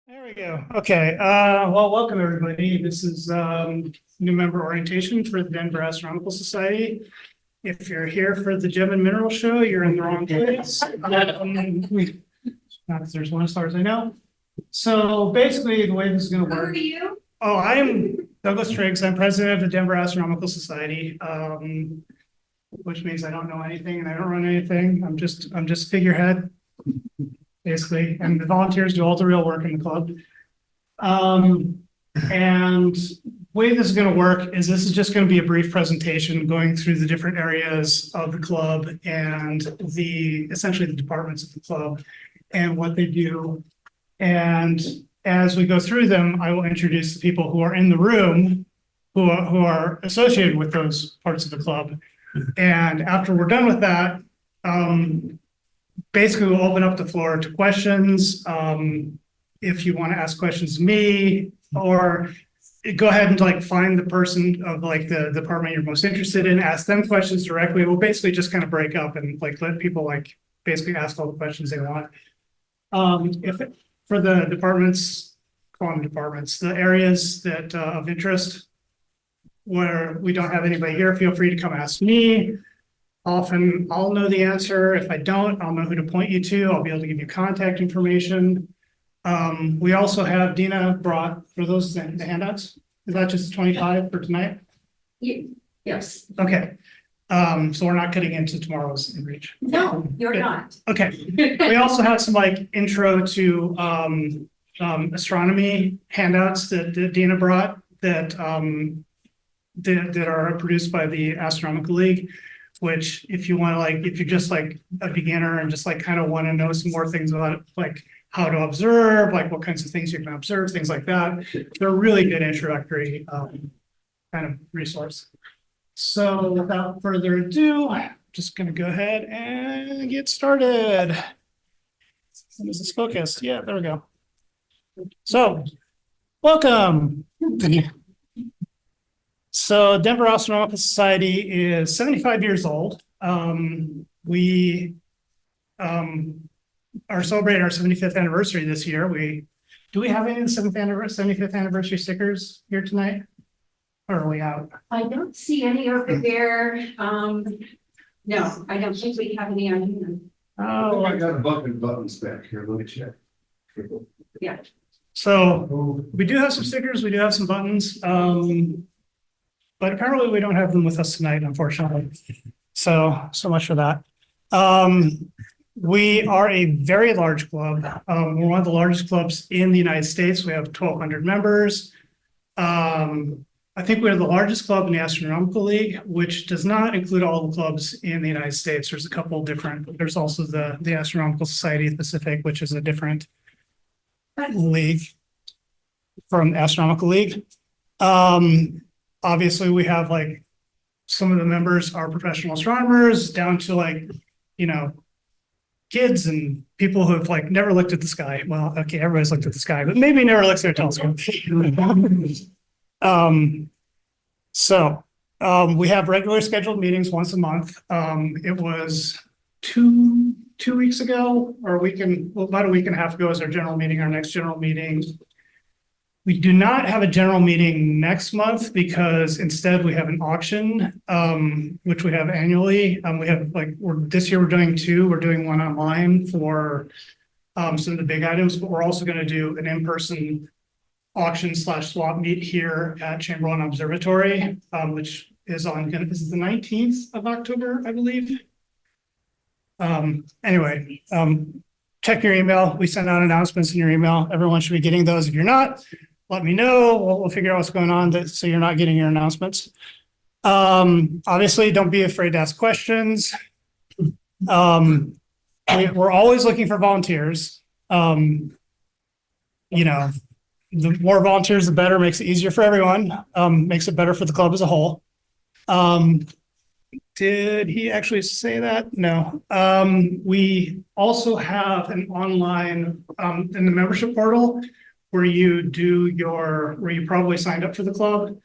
There we go. Okay. Well, welcome everybody. This is new member orientation for the Denver Astronomical Society. If you're here for the Gem and Mineral Show, you're in the wrong place. Not that there's one as far as I know. So basically, the way this is going to Who are work. you? Oh, I am Douglas Triggs. I'm president of the Denver Astronomical Society, which means I don't know anything and I don't run anything. I'm just figurehead, basically, and the volunteers do all the real work in the club. And the way this is going to work is this is just going to be a brief presentation going through the different areas of the club and essentially the departments of the club and what they do. And as we go through them, I will introduce the people who are in the room who are associated with those parts of the club. And after we're done with that, basically we'll open up the floor to questions. If you want to ask questions to me, or go ahead and find the person of the department you're most interested in, ask them questions directly. We'll basically just kind of break up and let people basically ask all the questions they want. For the departments, quantum departments, the areas that of interest where we don't have anybody here, feel free to come ask me. Often I'll know the answer. If I don't, I'll know who to point you to. I'll be able to give you contact information. We also have Dina brought for those the handouts. Is that just 25 for tonight? Yes. Okay. So we're not getting into tomorrow's inReach. No, you're Good. not. Okay. We also have some intro to astronomy handouts that Dina brought that are produced by the Astronomical League. Which, if you want to if you're just a beginner and just kind of want to know some more things about it, how to observe, what kinds of things you can observe, things like that. They're a really good introductory kind of resource. So without further ado, I'm just going to go ahead and get started. Is this focused? Yeah, there we go. So, welcome. So Denver Astronomical Society is 75 years old. We are celebrating our 75th anniversary this year. Do we have any of the 75th anniversary stickers here tonight? Or are we out? I don't see any over there. No, I don't think we have any on here. Oh, I got a bucket of buttons back here. Let me check. Yeah. So we do have some stickers. We do have some buttons. But apparently we don't have them with us tonight, unfortunately. So much for that. We are a very large club. We're one of the largest clubs in the United States. We have 1,200 members. I think we're the largest club in the Astronomical League, which does not include all the clubs in the United States. There's a couple different, there's also the Astronomical Society Pacific, which is a different league from the Astronomical League. Obviously we have some of the members are professional astronomers down to kids and people who have never looked at the sky. Well, okay, everybody's looked at the sky, but maybe never looked at their telescope. We have regular scheduled meetings once a month. It was two weeks ago, or about a week and a half ago is our general meeting, our next general meeting. We do not have a general meeting next month because instead we have an auction, which we have annually. We have this year we're doing two. We're doing one online for some of the big items, but we're also going to do an in-person auction / swap meet here at Chamberlin Observatory, which is this is the 19th of October, I believe. Anyway, check your email. We send out announcements in your email. Everyone should be getting those. If you're not, let me know. We'll figure out what's going on so you're not getting your announcements. Obviously, don't be afraid to ask questions. We're always looking for volunteers. The more volunteers, the better. Makes it easier for everyone. Makes it better for the club as a whole. Did he actually say that? No. We also have an online in the membership portal where you probably signed up for the club.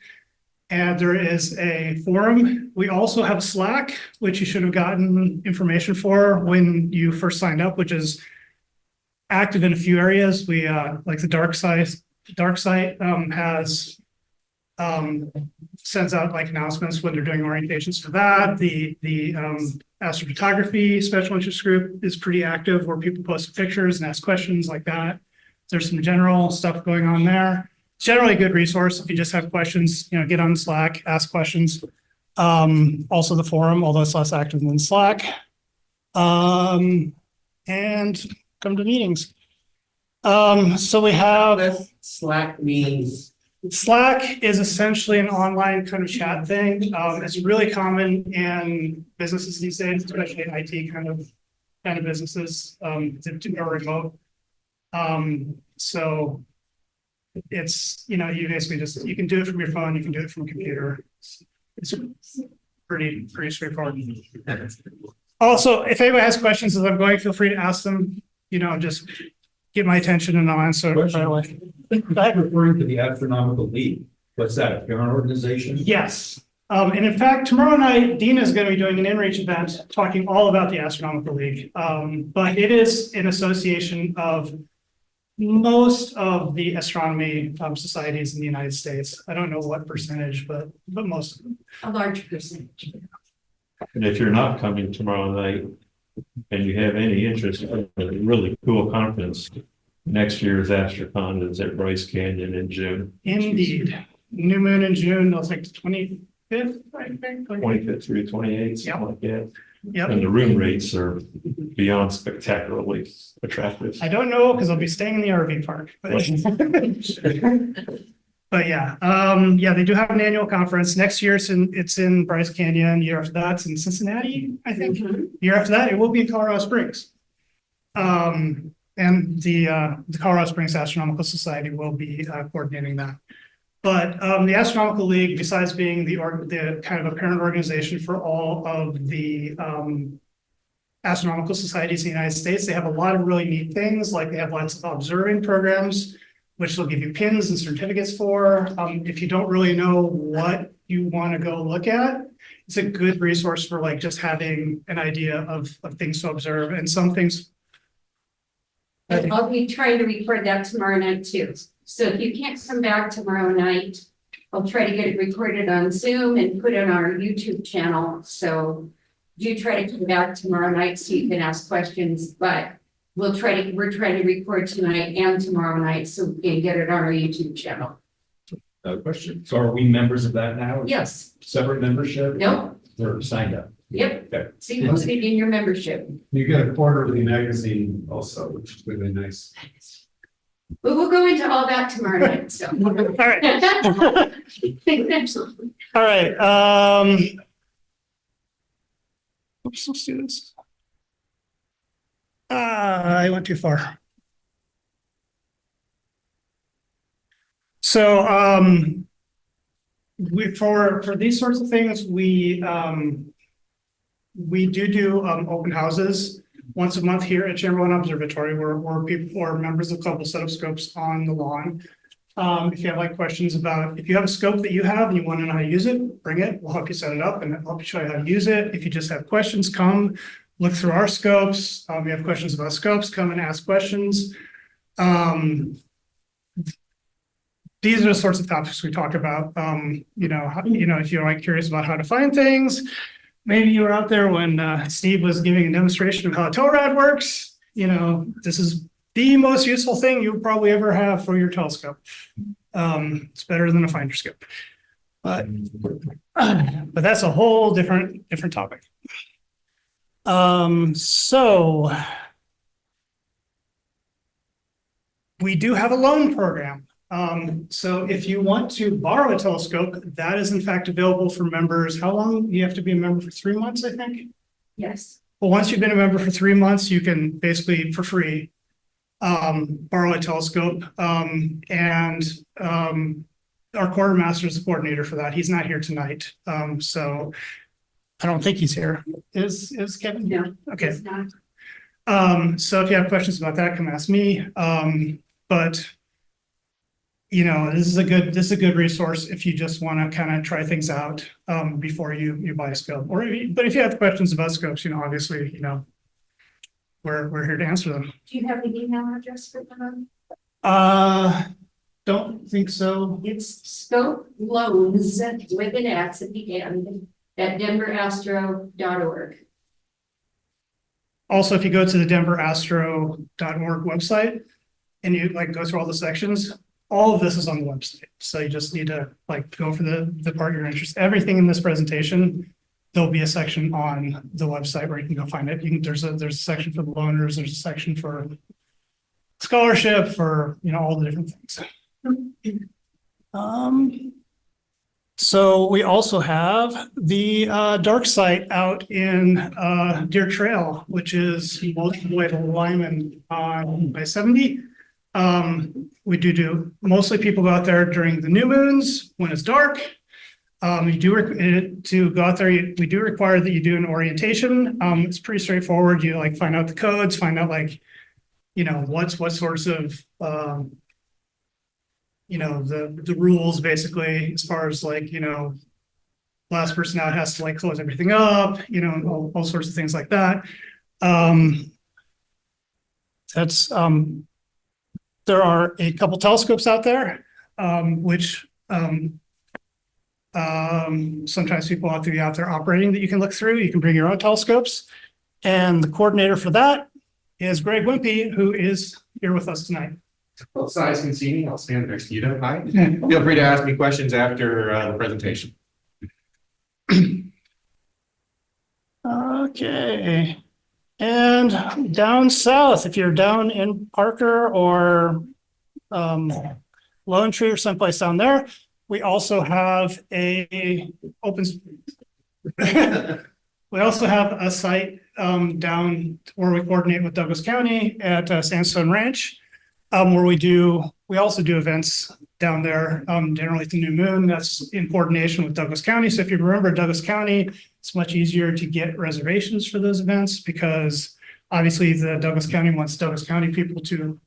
And there is a forum. We also have Slack, which you should have gotten information for when you first signed up, which is active in a few areas. We, like the dark site has sends out like announcements when they're doing orientations for that. The astrophotography special interest group is pretty active where people post pictures and ask questions like that. There's some general stuff going on there. It's generally a good resource if you just have questions, get on Slack, ask questions. Also the forum, although it's less active than Slack. And come to meetings. So we have Slack means. Slack is essentially an online kind of chat thing. It's really common in businesses these days, especially IT kind of businesses that are remote. So it's, you basically you can do it from your phone, you can do it from a computer. It's pretty straightforward. Also, if anybody has questions as I'm going, feel free to ask them, just get my attention and I'll answer right away. Referring to the Astronomical League, what's that, a parent organization? Yes. And in fact, tomorrow night, Dina is going to be doing an in-reach event talking all about the Astronomical League. But it is an association of most of the astronomy societies in the United States. I don't know what percentage, but most of them. A large percentage. And if you're not coming tomorrow night and you have any interest in a really cool conference, next year's AstroCon is at Bryce Canyon in June. Indeed. New moon in June, that's like the 25th, I think. 25th through 28th, something like that. Yep. And the room rates are beyond spectacularly attractive. I don't know because I'll be staying in the RV park. But yeah, they do have an annual conference. Next year it's in Bryce Canyon. Year after that, it's in Cincinnati, I think. Year after that, it will be in Colorado Springs. And the Colorado Springs Astronomical Society will be coordinating that. But the Astronomical League, besides being the kind of a parent organization for all of the astronomical societies in the United States, they have a lot of really neat things. Like they have lots of observing programs, which they'll give you pins and certificates for. If you don't really know what you want to go look at, it's a good resource for like just having an idea of things to observe and some things. And I'll be trying to record that tomorrow night too. So if you can't come back tomorrow night, I'll try to get it recorded on Zoom and put it on our YouTube channel. So do try to come back tomorrow night so you can ask questions, but we're trying to record tonight and tomorrow night so we can get it on our YouTube channel. Question. So are we members of that now? Yes. Separate membership? No. We're signed up. Yep. Okay. So you put it in your membership. You get a quarterly magazine also, which is really nice. But we'll go into all that tomorrow night, so. All right. All right. Oops, let's do this. I went too far. So for these sorts of things, we do open houses once a month here at Chamberlin Observatory, where people or members of the club will set up scopes on the lawn. If you have like questions about, if you have a scope that you have and you want to know how to use it, bring it. We'll help you set it up and help you show you how to use it. If you just have questions, come look through our scopes. If you have questions about scopes, come and ask questions. These are the sorts of topics we talk about. If you're like curious about how to find things, maybe you were out there when Steve was giving a demonstration of how a tow rod works. This is the most useful thing you'll probably ever have for your telescope. It's better than a finder scope, but that's a whole different topic. So we do have a loan program. So if you want to borrow a telescope, that is in fact available for members. How long? You have to be a member for 3 months, I think. Yes. Well, once you've been a member for 3 months, you can basically for free borrow a telescope. And our quartermaster is the coordinator for that. He's not here tonight. So I don't think he's here. Is Kevin here? No. Okay. It's not. So if you have questions about that, come ask me. But this is a good resource if you just want to kind of try things out before you buy a scope. But if you have questions about scopes, obviously, we're here to answer them. Do you have the email address for them? Don't think so. It's scope loans with an X at the end at denverastro.org. Also, if you go to the denverastro.org website and you like go through all the sections, all of this is on the website. So you just need to like go for the part you're interested. Everything in this presentation, there'll be a section on the website where you can go find it. There's a section for the loaners, there's a section for scholarship, for all the different things. So we also have the dark site out in Deer Trail, which is most of the way to Lyman on by 70. We do mostly people go out there during the new moons when it's dark. You do to go out there. We do require that you do an orientation. It's pretty straightforward. You like find out the codes, find out like what sorts of the rules basically as far as like last person out has to like close everything up, and all sorts of things like that. There are a couple telescopes out there, which sometimes people have to be out there operating that you can look through. You can bring your own telescopes. And the coordinator for that is Greg Wimpy, who is here with us tonight. Well, size can see me. I'll stand next to you. Hi. Feel free to ask me questions after the presentation. Okay. And down south, if you're down in Parker or Lone Tree or someplace down there, we also have a we also have a site down where we coordinate with Douglas County at Sandstone Ranch, where we also do events down there, generally at the new moon. That's in coordination with Douglas County. So if you remember Douglas County, it's much easier to get reservations for those events because obviously the Douglas County wants Douglas County people to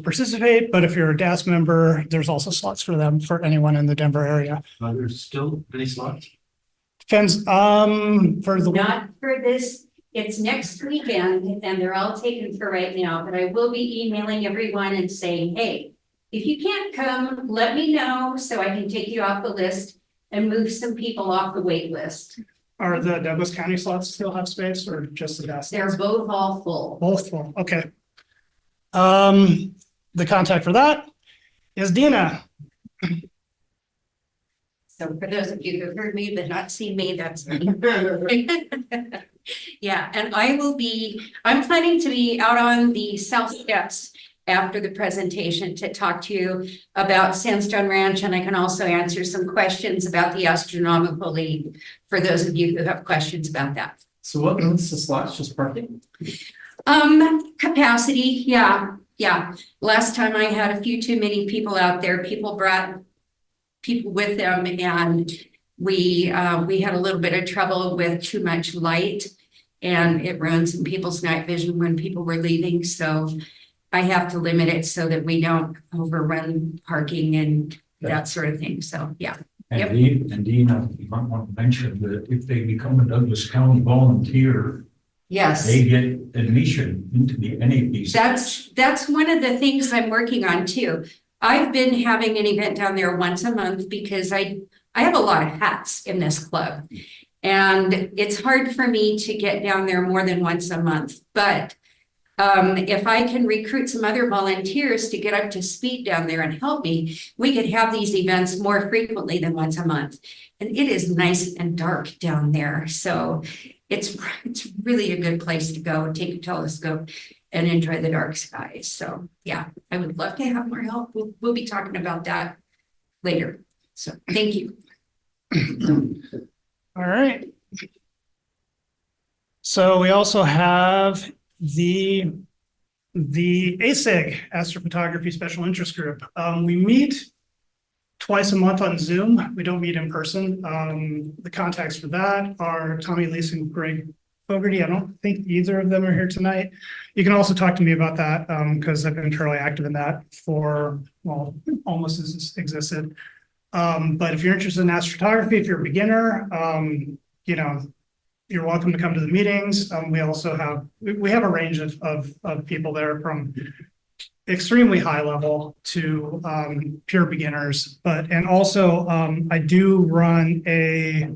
participate. But if you're a DAS member, there's also slots for them for anyone in the Denver area. There's still any slots? Depends, for the. Not for this, it's next weekend and they're all taken for right now, but I will be emailing everyone and saying, hey, if you can't come, let me know so I can take you off the list and move some people off the wait list. Are the Douglas County slots still have space or just the DAS? They're both all full. Both full, okay. The contact for that is Dina. So for those of you who've heard me but not seen me, that's me. Yeah, and I'm planning to be out on the South Steps after the presentation to talk to you about Sandstone Ranch, and I can also answer some questions about the Astronomical League for those of you who have questions about that. So what's the slots? Just parking? Capacity, yeah. Last time I had a few too many people out there. People brought people with them, and we had a little bit of trouble with too much light, and it ruined some people's night vision when people were leaving. So I have to limit it so that we don't overrun parking and that sort of thing. So yeah. Yep. And Dina, you might want to mention that if they become a Douglas County volunteer, Yes. they get admission into any of these. That's one of the things I'm working on too. I've been having an event down there once a month because I have a lot of hats in this club. And it's hard for me to get down there more than once a month. But if I can recruit some other volunteers to get up to speed down there and help me, we could have these events more frequently than once a month. And it is nice and dark down there. So it's really a good place to go, take a telescope and enjoy the dark skies. So yeah, I would love to have more help. We'll be talking about that later. So thank you. All right. So we also have the ASIG, Astrophotography Special Interest Group. We meet twice a month on Zoom. We don't meet in person. The contacts for that are Tommy Leese and Greg Fogarty. I don't think either of them are here tonight. You can also talk to me about that because I've been fairly active in that for, well, almost as it's existed. But if you're interested in astrophotography, if you're a beginner, you're welcome to come to the meetings. We also have, we have a range of people there from extremely high level to pure beginners, and also I do run a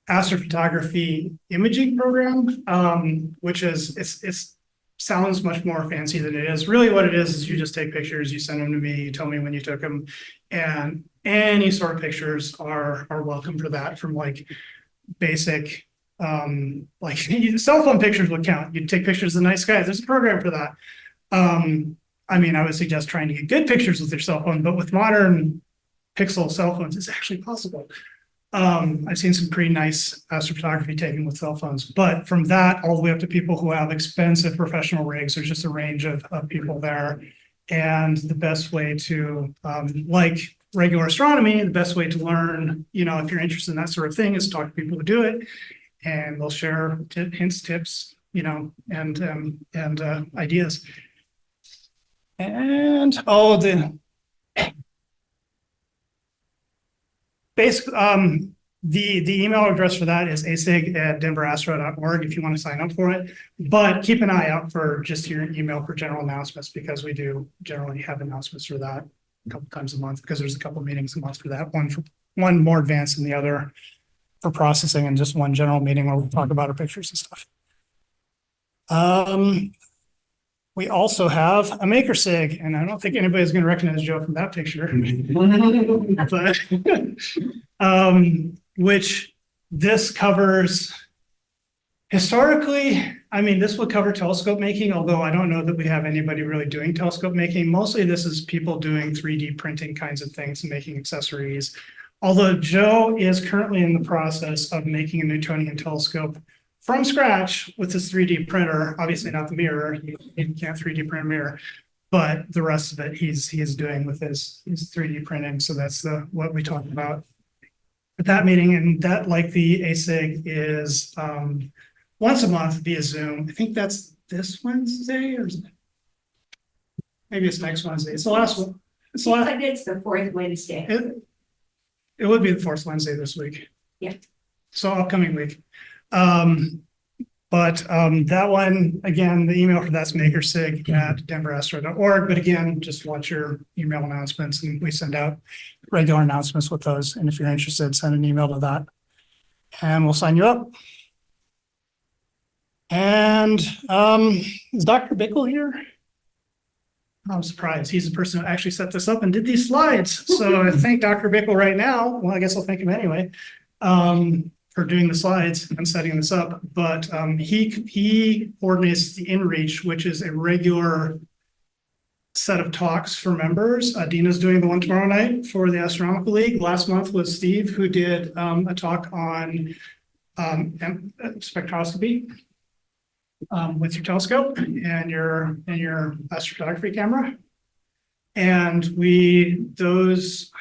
astrophotography imaging program, which is, it's sounds much more fancy than it is. Really what it is you just take pictures, you send them to me, you tell me when you took them, and any sort of pictures are welcome for that, from like basic, like cell phone pictures would count. You take pictures of the night sky. There's a program for that. I mean, I would suggest trying to get good pictures with your cell phone, but with modern pixel cell phones, it's actually possible. I've seen some pretty nice astrophotography taken with cell phones, but from that all the way up to people who have expensive professional rigs, there's just a range of people there. And the best way to, like regular astronomy, the best way to learn, you know, if you're interested in that sort of thing, is talk to people who do it, and they'll share hints, tips, you know, and ideas. And the email address for that is asig@denverastro.org if you want to sign up for it. But keep an eye out for just your email for general announcements, because we do generally have announcements for that a couple times a month, because there's a couple meetings a month for that. One more advanced than the other for processing, and just one general meeting where we talk about our pictures and stuff. We also have a maker sig, and I don't think anybody's going to recognize Joe from that picture. But which this covers historically. I mean, this would cover telescope making, although I don't know that we have anybody really doing telescope making. Mostly this is people doing 3D printing kinds of things and making accessories. Although Joe is currently in the process of making a Newtonian telescope from scratch with his 3D printer. Obviously not the mirror, he can't 3D print a mirror, but the rest of it he is doing with his 3D printing. So that's what we talked about at that meeting. And that, like the ASIG, is once a month via Zoom. I think that's this Wednesday, or maybe it's next Wednesday. It's the last one. It's the fourth Wednesday. It would be the fourth Wednesday this week. Yeah. So upcoming week. But that one, again, the email for that's makersig@denverastro.org. But again, just watch your email announcements, and we send out regular announcements with those. And if you're interested, send an email to that and we'll sign you up. And is Dr. Bickle here? I'm surprised. He's the person who actually set this up and did these slides. So I thank Dr. Bickle right now. Well, I guess I'll thank him anyway. For doing the slides and setting this up, but he coordinates the InReach, which is a regular set of talks for members. Dina's doing the one tomorrow night for the Astronomical League. Last month was Steve, who did a talk on spectroscopy with your telescope and your astrophotography camera. And those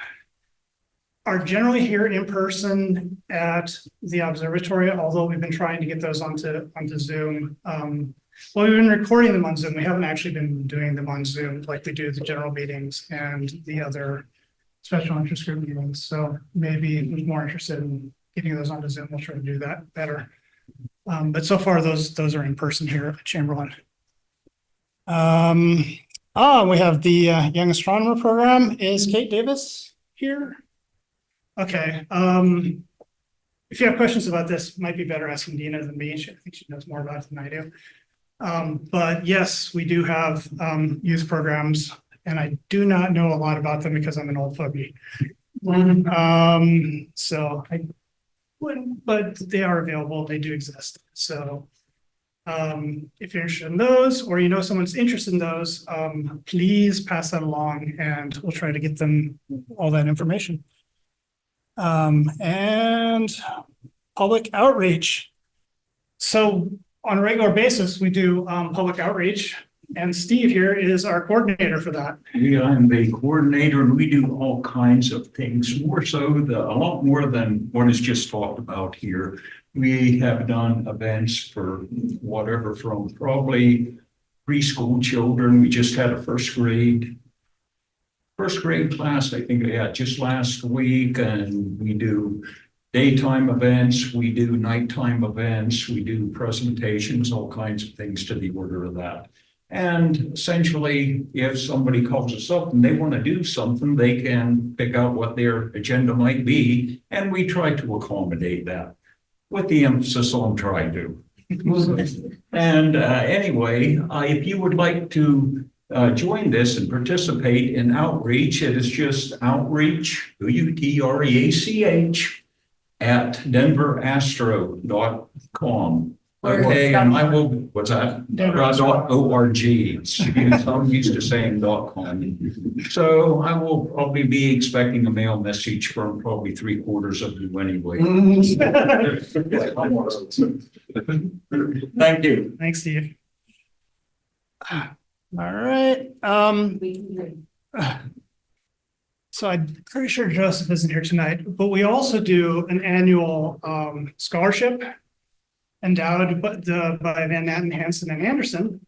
are generally here in person at the observatory, although we've been trying to get those onto Zoom. Well, we've been recording them on Zoom. We haven't actually been doing them on Zoom like we do the general meetings and the other special interest group meetings. So maybe if we're more interested in getting those onto Zoom, we'll try to do that better. But so far, those are in person here at Chamberlin. We have the Young Astronomer program. Is Kate Davis here? Okay. If you have questions about this, it might be better asking Dina than me. I think she knows more about it than I do. But yes, we do have youth programs, and I do not know a lot about them because I'm an old fogey. So I wouldn't, but they are available. They do exist. So if you're interested in those, or you know someone's interested in those, please pass that along, and we'll try to get them all that information. And public outreach. So on a regular basis, we do public outreach, and Steve here is our coordinator for that. Yeah, I'm the coordinator, and we do all kinds of things, a lot more than what is just talked about here. We have done events for whatever, from probably preschool children. We just had a first grade class, I think, just last week, and we do daytime events, we do nighttime events, we do presentations, all kinds of things to the order of that. And essentially, if somebody calls us up and they want to do something, they can pick out what their agenda might be, and we try to accommodate that with the emphasis on try to. And anyway, if you would like to join this and participate in outreach, it is just outreach, outreach, at denverastro.com. Okay, and I will, what's that? .org. I'm used to saying .com. So I will probably be expecting a mail message from probably 3/4 of you anyway. Thank you. Thanks, Steve. All right, so I'm pretty sure Joseph isn't here tonight, but we also do an annual scholarship endowed by Van Natten, Hansen, and Anderson,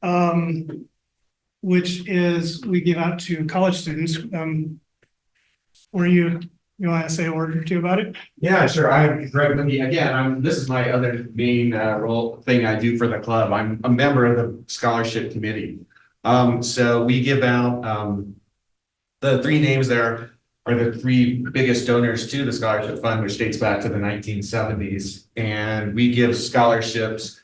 which is we give out to college students. Were you want to say a word or two about it? Yeah, sure. I'm Greg McGee. Again, this is my other main role thing I do for the club. I'm a member of the scholarship committee. So we give out the three names there are the three biggest donors to the scholarship fund, which dates back to the 1970s. And we give scholarships.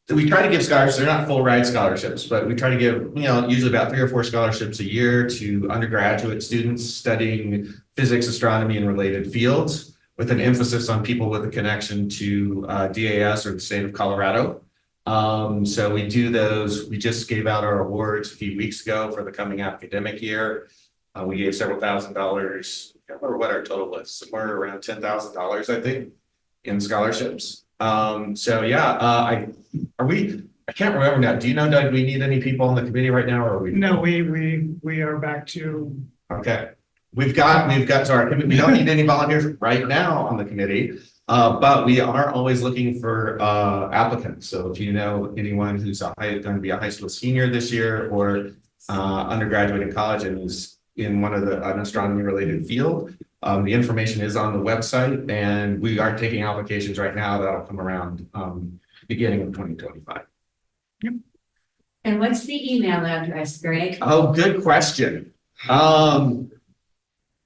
We try to give scholarships. They're not full ride scholarships, but we try to give, usually about 3 or 4 scholarships a year to undergraduate students studying physics, astronomy, and related fields, with an emphasis on people with a connection to DAS or the state of Colorado. So we do those. We just gave out our awards a few weeks ago for the coming academic year. We gave several $1,000s. I can't remember what our total was, somewhere around $10,000, I think, in scholarships. So yeah, I can't remember now. Do you know, Doug, we need any people on the committee right now, or are we? No, we are back to. Okay. We've got to our committee. We don't need any volunteers right now on the committee, but we are always looking for applicants. So if you know anyone who's going to be a high school senior this year, or undergraduate in college and is in one of an astronomy related field, the information is on the website, and we are taking applications right now. That'll come around beginning of 2025. Yep. And what's the email address, Greg? Oh, good question. I'm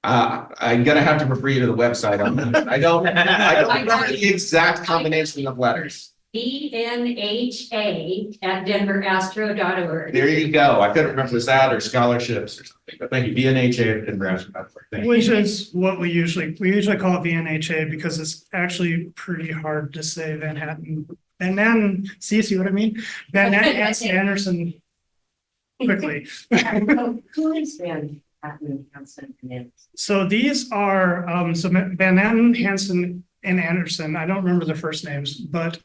gonna have to refer you to the website on that. I don't remember the exact combination of letters. BNHA@denverastro.org. There you go. I couldn't remember if it was that or scholarships or something, but thank you. BNHA at Denver Astronomical. Thank you. Which is what we usually call it VNHA, because it's actually pretty hard to say Van Natten, see what I mean? Van Natten, Hansen, Anderson quickly. Who is Van Natten, Hansen, and Anderson? So these are Van Natten, Hansen, and Anderson. I don't remember their first names, but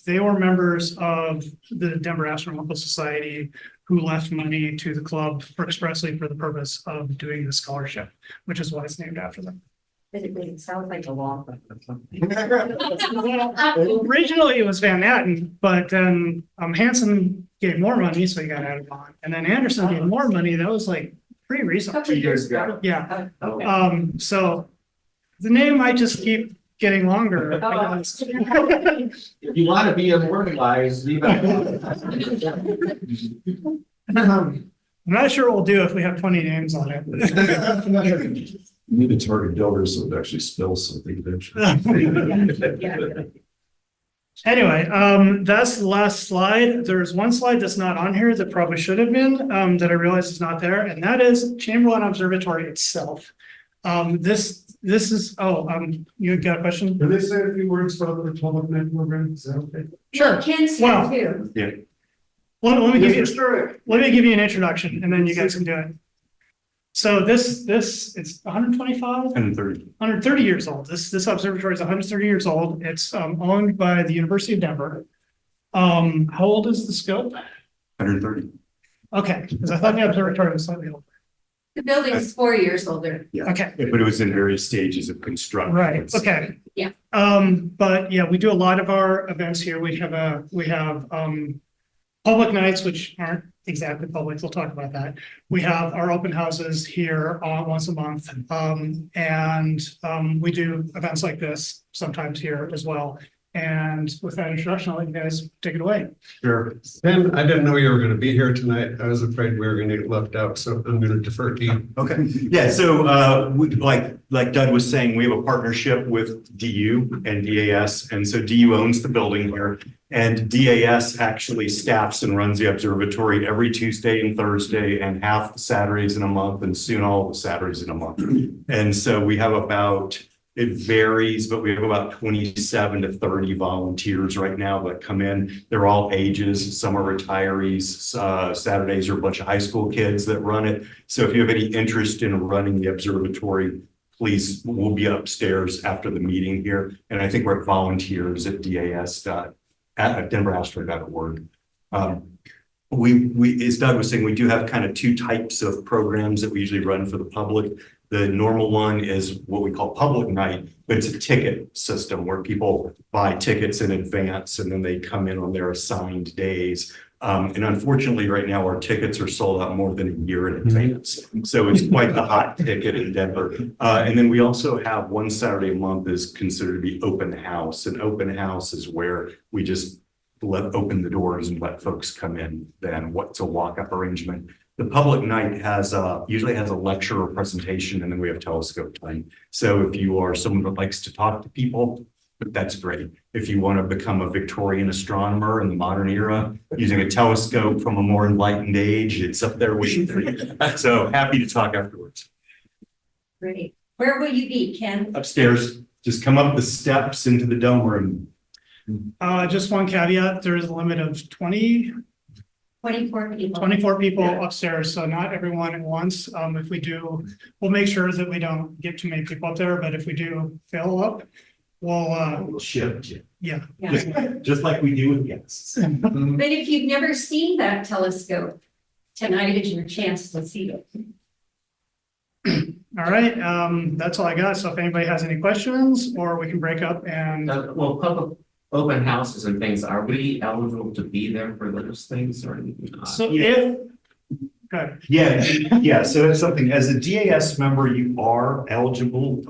they were members of the Denver Astronomical Society who left money to the club expressly for the purpose of doing the scholarship, which is why it's named after them. It sounds like a law firm or something. Originally it was Van Natten, but then Hansen gave more money, so he got added on. And then Anderson gave more money. That was like pretty recent. 2 years ago. Yeah. Okay. So the name might just keep getting longer. If you want to be immortalized, leave it. I'm not sure what we'll do if we have 20 names on it. You need a target donor so it actually spells something eventually. Anyway, that's the last slide. There's one slide that's not on here that probably should have been, that I realized is not there, and that is Chamberlin Observatory itself. This is, you got a question? Can they say a few words about the public net program? Is that okay? Sure. Ken's Wow. here too. Yeah. Let me give you an introduction, and then you guys can do it. So this it's 125, 130 years old. This observatory is 130 years old. It's owned by the University of Denver. How old is the scope? 130. Okay, because I thought the observatory was slightly older. The building's 4 years older. Okay. But it was in various stages of construction. Right, okay. Yeah. But yeah, we do a lot of our events here. We have public nights, which aren't exactly public, we'll talk about that. We have our open houses here once a month. We do events like this sometimes here as well. And with that introduction, I'll let you guys take it away. Sure. Ben, I didn't know you were going to be here tonight. I was afraid we were going to get left out, so I'm going to defer to you. Okay, yeah, so we, like Doug was saying, we have a partnership with DU and DAS, and so DU owns the building here. And DAS actually staffs and runs the observatory every Tuesday and Thursday and half the Saturdays in a month and soon all the Saturdays in a month. And so we have about, it varies, but we have about 27 to 30 volunteers right now that come in. They're all ages. Some are retirees. Saturdays are a bunch of high school kids that run it. So if you have any interest in running the observatory, please, we'll be upstairs after the meeting here. And I think we're at volunteers at denverastro.org. We, as Doug was saying, we do have kind of two types of programs that we usually run for the public. The normal one is what we call public night, but it's a ticket system where people buy tickets in advance and then they come in on their assigned days. And unfortunately, right now, our tickets are sold out more than a year in advance. So it's quite the hot ticket in Denver. And then we also have one Saturday a month is considered to be open house. And open house is where we just open the doors and let folks come in. Then what's a walk-up arrangement? The public night has usually has a lecture or presentation, and then we have telescope time. So if you are someone that likes to talk to people, that's great. If you want to become a Victorian astronomer in the modern era, using a telescope from a more enlightened age, it's up there waiting for you. So happy to talk afterwards. Great. Where will you be, Ken? Upstairs, just come up the steps into the dome room. Just one caveat, there is a limit of 24 people upstairs, so not everyone at once. If we do, we'll make sure that we don't get too many people up there, but if we do fill up, we'll Shift you. yeah. Just like we do with guests. But if you've never seen that telescope, tonight is your chance to see it. All right, that's all I got. So if anybody has any questions, or we can break up and Well, public open houses and things, are we eligible to be there for those things or not? so Yeah. if, good. Yeah, so that's something, as a DAS member, you are eligible,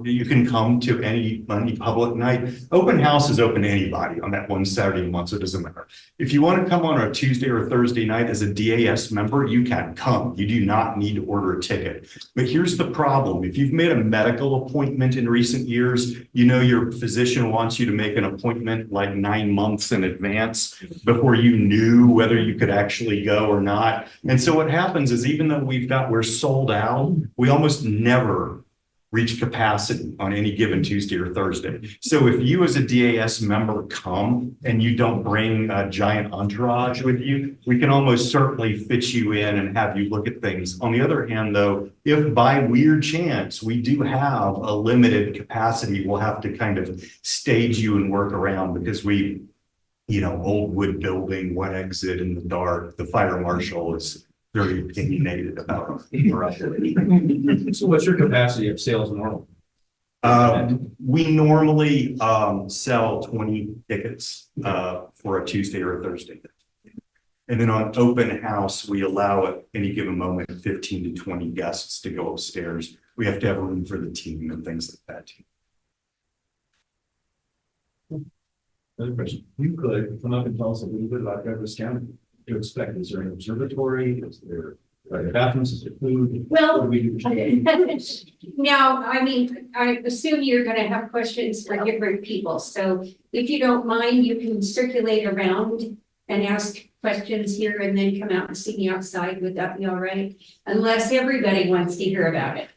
you can come to any public night. Open house is open to anybody on that one Saturday a month, so it doesn't matter. If you want to come on a Tuesday or Thursday night as a DAS member, you can come. You do not need to order a ticket. But here's the problem. If you've made a medical appointment in recent years, you know your physician wants you to make an appointment like 9 months in advance before you knew whether you could actually go or not. And so what happens is even though we're sold out, we almost never reach capacity on any given Tuesday or Thursday. So if you as a DAS member come and you don't bring a giant entourage with you, we can almost certainly fit you in and have you look at things. On the other hand, though, if by weird chance we do have a limited capacity, we'll have to kind of stage you and work around because old wood building, one exit in the dark, the fire marshal is very opinionated about it. So what's your capacity of sales normal? We normally sell 20 tickets for a Tuesday or a Thursday. And then on open house, we allow at any given moment 15 to 20 guests to go upstairs. We have to have room for the team and things like that. Another question. You could come up and tell us a little bit about Douglas County. You expect, is there an observatory? Is there bathrooms? Is there food? Well, What do we do? now, I assume you're gonna have questions for different people, so if you don't mind, you can circulate around and ask questions here and then come out and see me outside. Would that be all right? Unless everybody wants to hear about it.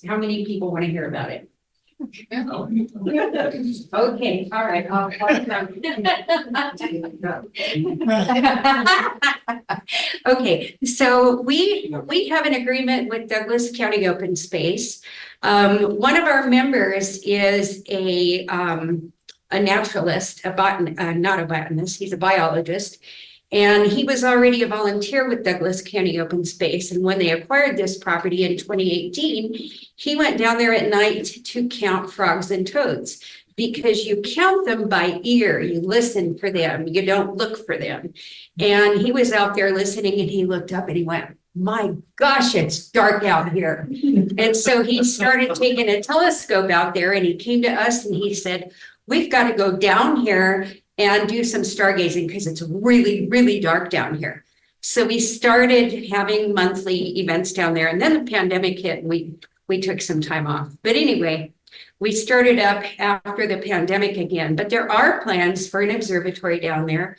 How many people want to hear about it? Okay, all right. Okay, so we have an agreement with Douglas County Open Space. One of our members is a naturalist, not a botanist, he's a biologist. And he was already a volunteer with Douglas County Open Space. And when they acquired this property in 2018, he went down there at night to count frogs and toads. because you count them by ear, you listen for them, you don't look for them. And he was out there listening and he looked up and he went, my gosh, it's dark out here. And so he started taking a telescope out there and he came to us and he said, we've got to go down here and do some stargazing because it's really, really dark down here. So we started having monthly events down there, and then the pandemic hit and we took some time off. But anyway, we started up after the pandemic again, but there are plans for an observatory down there.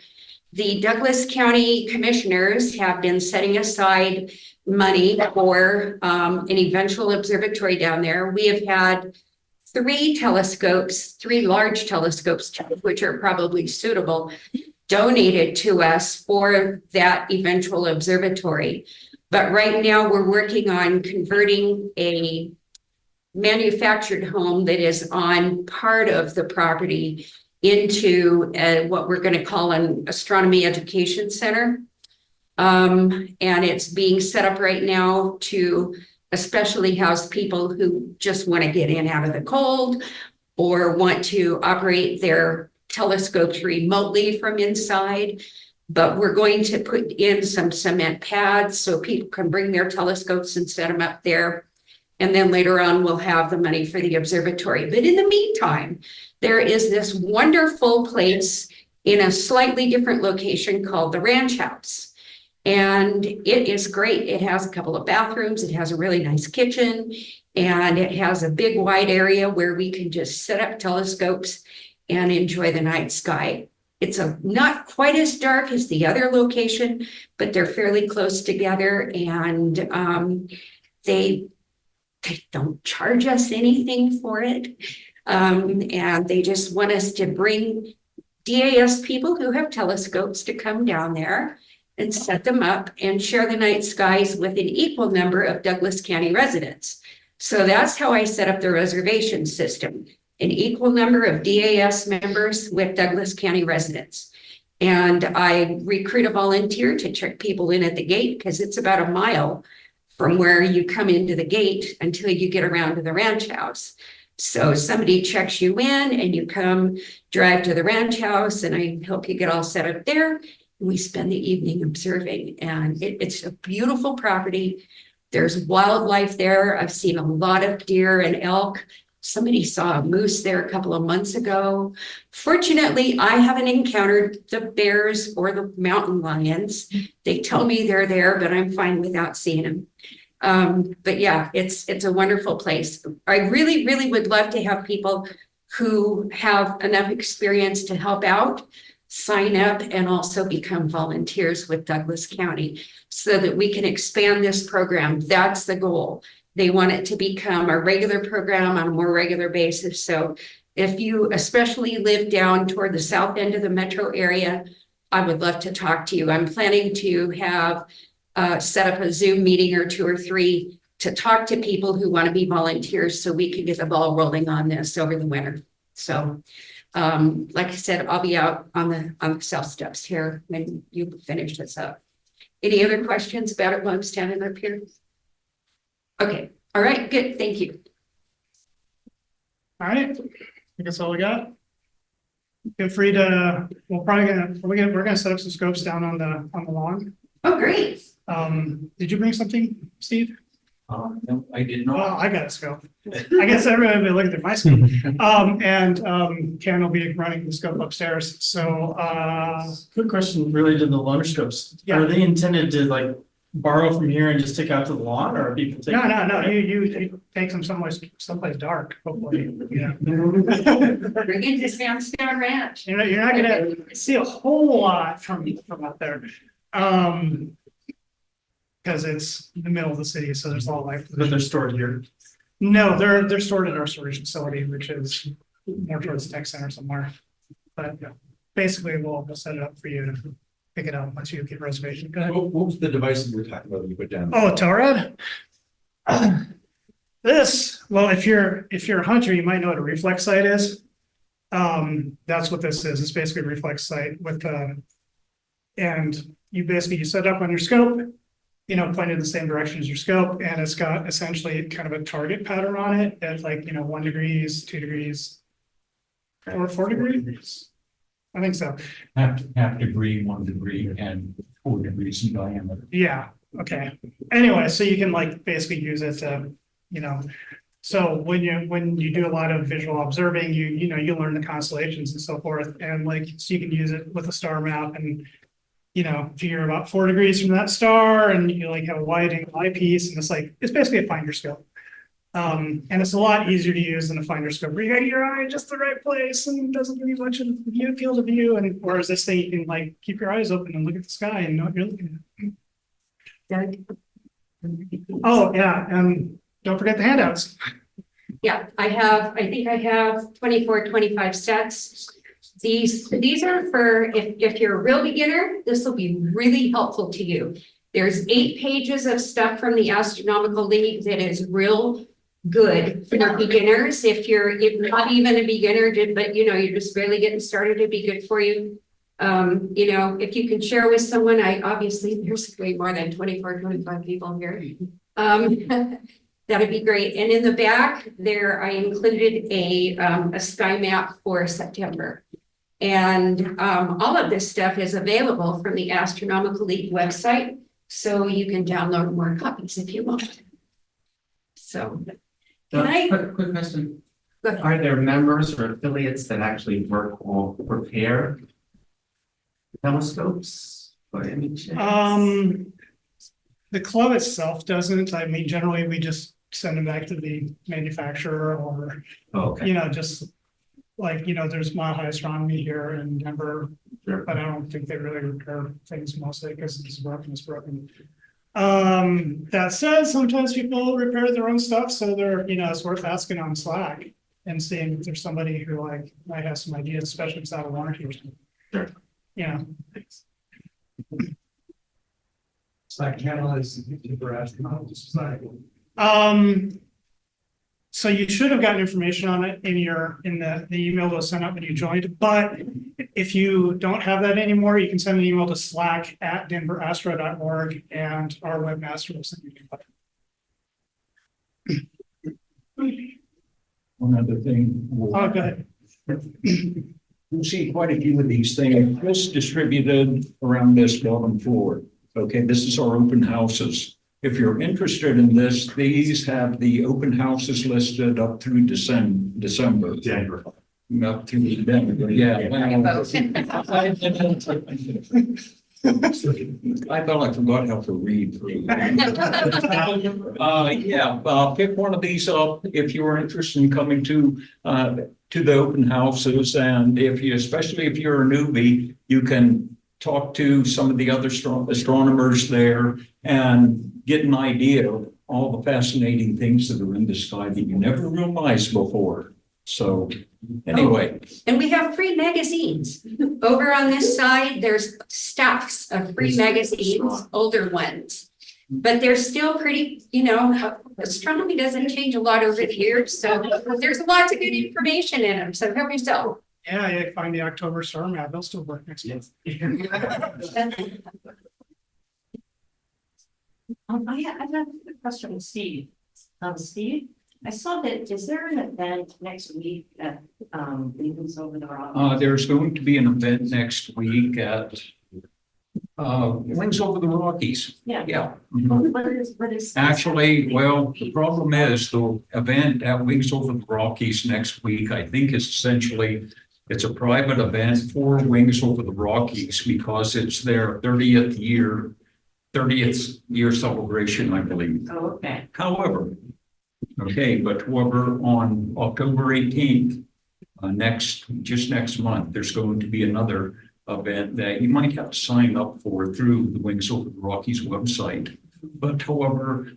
The Douglas County Commissioners have been setting aside money for an eventual observatory down there. We have had 3 large telescopes, which are probably suitable, donated to us for that eventual observatory. But right now we're working on converting a manufactured home that is on part of the property into what we're going to call an astronomy education center. And it's being set up right now to especially house people who just want to get in out of the cold or want to operate their telescopes remotely from inside. But we're going to put in some cement pads so people can bring their telescopes and set them up there. And then later on, we'll have the money for the observatory. But in the meantime, there is this wonderful place in a slightly different location called the Ranch House. And it is great. It has a couple of bathrooms. It has a really nice kitchen. And it has a big wide area where we can just set up telescopes and enjoy the night sky. It's not quite as dark as the other location, but they're fairly close together. And they don't charge us anything for it. And they just want us to bring DAS people who have telescopes to come down there and set them up and share the night skies with an equal number of Douglas County residents. So that's how I set up the reservation system, an equal number of DAS members with Douglas County residents. And I recruit a volunteer to check people in at the gate because it's about a mile from where you come into the gate until you get around to the ranch house. So somebody checks you in and you come drive to the ranch house and I help you get all set up there. We spend the evening observing and it's a beautiful property. There's wildlife there. I've seen a lot of deer and elk. Somebody saw a moose there a couple of months ago. Fortunately, I haven't encountered the bears or the mountain lions. They tell me they're there, but I'm fine without seeing them. But yeah, it's a wonderful place. I really, really would love to have people who have enough experience to help out, sign up, and also become volunteers with Douglas County so that we can expand this program. That's the goal. They want it to become a regular program on a more regular basis. So if you especially live down toward the south end of the metro area, I would love to talk to you. I'm planning to have set up a Zoom meeting or 2 or 3 to talk to people who want to be volunteers so we can get the ball rolling on this over the winter. So like I said, I'll be out on the south steps here when you finish this up. Any other questions about it while I'm standing up here? Okay, all right, good, thank you. All right, I think that's all we got. Feel free to, we're gonna set up some scopes down on the lawn. Oh, great. Did you bring something, Steve? No, I did Well, not. I got a scope. I guess everybody will be looking at my scope. And Karen will be running the scope upstairs. So Quick question related to the loaner scopes. Yeah. Are they intended to like borrow from here and just take out to the lawn or people take? no, you take them someplace dark, hopefully, yeah. Bring it to Sandstone Ranch. You're not gonna see a whole lot from out there. Because it's in the middle of the city, so there's a lot of life. But they're stored here. No, they're stored at our storage facility, which is more towards the tech center somewhere. But yeah, basically, we'll set it up for you to pick it up once you get reservation. Go ahead. What was the device you were talking about that you put down? Oh, Torad? Well, if you're a hunter, you might know what a reflex sight is. That's what this is. It's basically a reflex sight with and you set it up on your scope, pointed in the same direction as your scope, and it's got essentially kind of a target pattern on it at 1 degrees, 2 degrees, or 4 degrees. I think so. Half degree, 1 degree, and 4 degrees in diameter. Yeah, okay. Anyway, so you can like basically use it to, you know, so when you do a lot of visual observing, you know, you learn the constellations and so forth, and like, so you can use it with a star map and, you know, if you're about 4 degrees from that star and you like have a wide angle eyepiece, and it's basically a finder scope. And it's a lot easier to use than a finder scope where you got your eye in just the right place and doesn't give you much of the field of view. And whereas this thing, you can like keep your eyes open and look at the sky and know what you're looking at. Oh, yeah, and don't forget the handouts. Yeah, I think I have 24, 25 sets. These are for, if you're a real beginner, this will be really helpful to you. There's 8 pages of stuff from the Astronomical League that is real good for beginners. If you're not even a beginner, but you know, you're just really getting started, it'd be good for you. You know, if you can share with someone, obviously there's way more than 24, 25 people here. That'd be great. And in the back there, I included a sky map for September. And all of this stuff is available from the Astronomical League website, so you can download more copies if you want. So, can I? Quick question. Go ahead. Are there members or affiliates that actually work or prepare telescopes by any chance? The club itself doesn't. I mean, generally we just send them back to the manufacturer or, Okay. you know, just like, you know, there's Mile High Astronomy here in Denver, Sure. but I don't think they really repair things mostly because it's broken. That said, sometimes people repair their own stuff, so they're, you know, it's worth asking on Slack and seeing if there's somebody who like might have some ideas, especially if it's out of warranty or something. Sure. Yeah. Slack channel is Denver Astronomical Society. So you should have gotten information on it in the email that was sent out when you joined, but if you don't have that anymore, you can send an email to slack@denverastro.org and our webmaster will send you. One other thing. Oh, go ahead. You'll see quite a few of these things just distributed around this bottom floor. Okay, this is our open houses. If you're interested in this, these have the open houses listed up through December. Denver. Up through Denver, yeah. I thought I forgot how to read. Pick one of these up if you're interested in coming to the open houses, and especially if you're a newbie, you can talk to some of the other astronomers there and get an idea of all the fascinating things that are in the sky that you never realized before. So anyway. And we have free magazines. Over on this side, there's stacks of free magazines, older ones. But they're still pretty, you know, astronomy doesn't change a lot over the years. So there's lots of good information in them. So help yourself. Yeah, you find the October star map. They'll still work next month. I have a question, Steve. Steve, I saw that, is there an event next week at, Lincoln's over the Rock? There's going to be an event next week at Wings Over the Rockies. Yeah. Yeah. What is? Actually, well, the problem is the event at Wings Over the Rockies next week, I think is essentially, it's a private event for Wings Over the Rockies because it's their 30th year celebration, I believe. Oh, okay. However, on October 18th, next month, there's going to be another event that you might have to sign up for through the Wings Over the Rockies website. But however,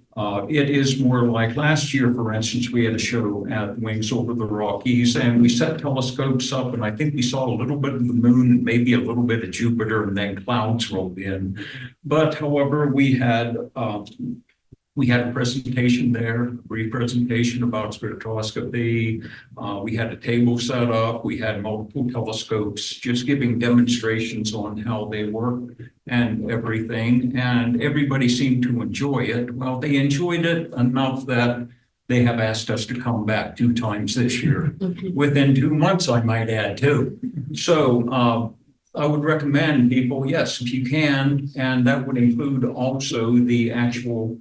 it is more like last year, for instance, we had a show at Wings Over the Rockies and we set telescopes up and I think we saw a little bit of the moon, maybe a little bit of Jupiter, and then clouds rolled in. But however, we had a presentation there, a brief presentation about spectroscopy. We had a table set up. We had multiple telescopes, just giving demonstrations on how they work and everything. And everybody seemed to enjoy it. Well, they enjoyed it enough that They have asked us to come back 2 times this year, within 2 months, I might add too. So, I would recommend people, yes, if you can, and that would include also the actual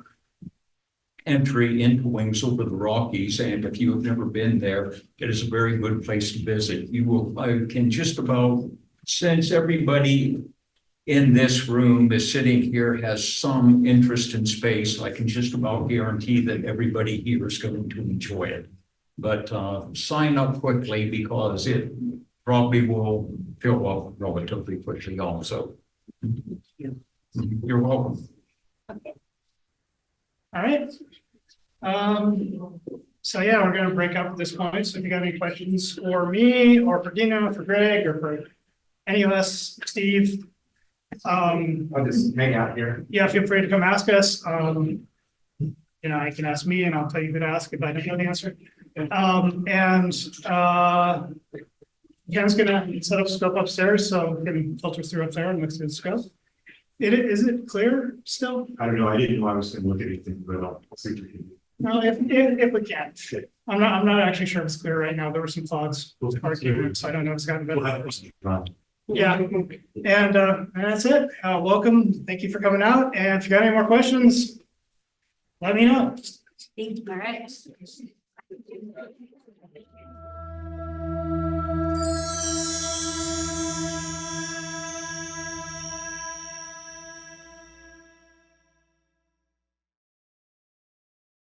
entry into Wings Over the Rockies, and if you have never been there, it is a very good place to visit. You will, I can just about, since everybody in this room is sitting here has some interest in space, I can just about guarantee that everybody here is going to enjoy it. But sign up quickly because it probably will fill up relatively quickly also. You're welcome. All right. So yeah, we're gonna break up at this point. So if you got any questions for me or for Dina, for Greg, or for any of us, Steve, I'll just hang out here. yeah, feel free to come ask us. You know, I can ask me and I'll tell you who to ask if I don't know the answer. Ken's gonna set up scope upstairs, so we can filter through up there and mix in scope. Is it clear still? I don't know, I didn't know I was gonna look at anything, but I'll see what you can do. No, if we can. I'm not actually sure it's clear right now. There were some clouds arguing, so I don't know if it's gotten better. Yeah, and that's it. Welcome. Thank you for coming out. And if you got any more questions, let me know. All right.